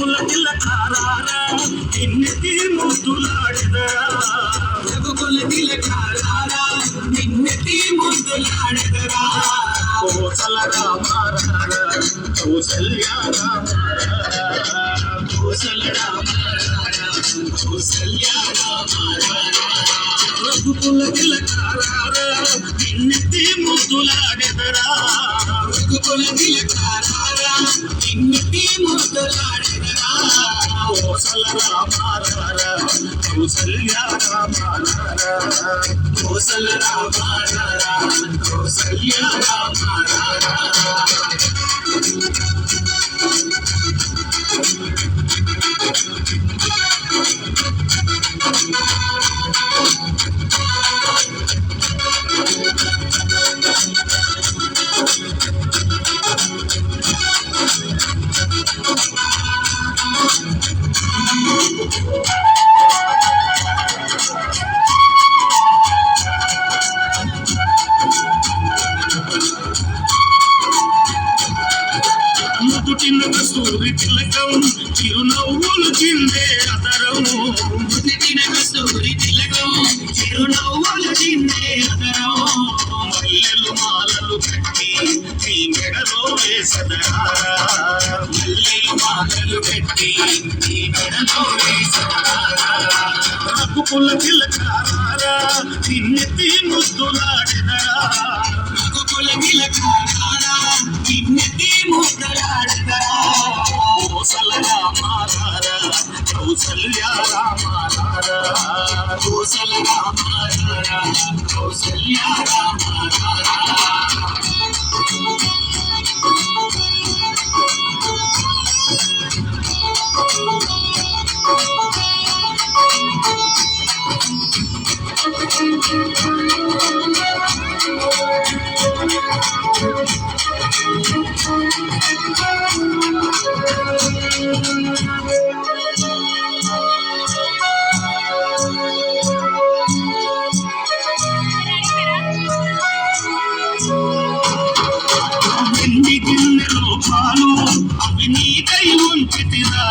రఘుకుల తిలకారారా నిన్నెత్తి ముద్దులాడెదరా రఘుకుల తిలకారారా నిన్నెత్తి ముద్దులాడెదరా కోసల రామారారా కౌసల్య రామారారా కోసల రామారారా కౌసల్య రామారారా రఘుకుల తిలకారారా నిన్నెత్తి ముద్దులాడెదరా రఘుకుల తిలకారారా నిన్నెత్తి ముద్దులాడెదరా కోసల రామారారా కౌసల్య రామారారా కోసల రామారారా కౌసల్య రామారారా ముదుటిన కస్తూరి తిలకం చిరునవ్వులు చిందే అదరం ముదిటిన కస్తూరి తిలకం చిరునవ్వులు చిందే అదరం మల్లెలు మాలలు కట్టి నీ మెడలో వేసదరా మల్లెలు మాలలు పెట్టి నీ మెడలో వేసదరా రఘుకుల తిలకారారా నిన్నెత్తి ముద్దులాడెదరా రఘుకుల తిలకారారా నిన్నెత్తి ముద్దులాడెదరా కోసల రామారారా కౌసల్య రామారారా కోసల రామారారా కౌసల్య రామారారా వెండి గిన్నెలో పాలు అవి నీకై ఉంచితిరా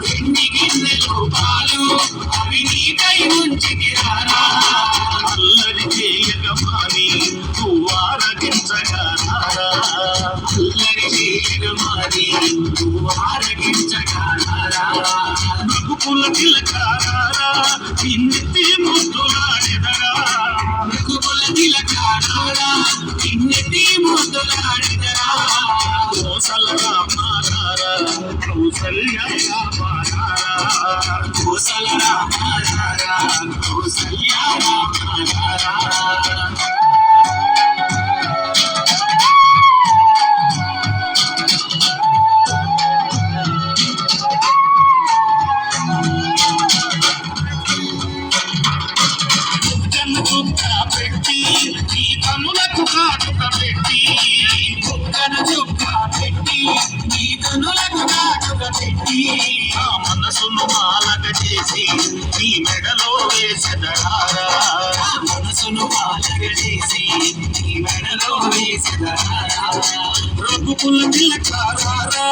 వెండి గిన్నెలో పాలు అవి నీకై ఉంచితిరారా అల్లరి చేయగమాని నువ్వు ఆరగించగలరా అల్లరి చేయగమాని నువ్వు ఆరగించగలరా రఘుకుల తిలకారారా నిన్నెత్తి ముద్దులాడెదరా రఘుకుల తిలకారారా నిన్నెత్తి ముద్దులాడెదరా కోసల రామారారా కౌసల్య రామారారా కోసల రామారారా కౌసల్య రామారారా చుక్క పెట్టి నీ కనులకు కాటుక పెట్టి కుక్కను చుక్క పెట్టి నీ కనులకు కాటుక పెట్టి ఆ మనసును మాలగ చేసి నీ మెడలో వేసెదరారా మనసును మాలగ చేసి నీ మెడలో వేసెదరారా రఘుకుల తిలకారారా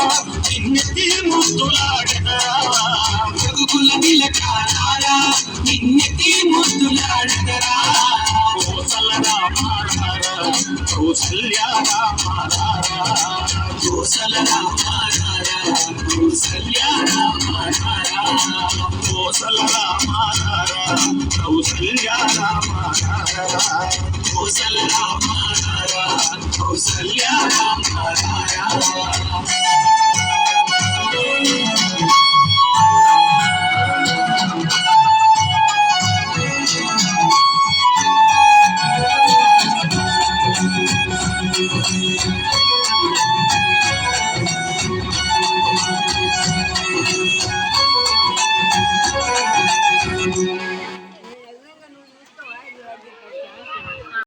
నిన్నెత్తి ముద్దులాడెదరా రఘుకుల తిలకారారా నిన్నెత్తి ముద్దులాడెదరా కోసల రామారారా కౌసల్య రామారారా కోసల రామారారా కౌసల్య రామారారా కోసల రామారారా కౌసల్య రామారారా కోసల రామ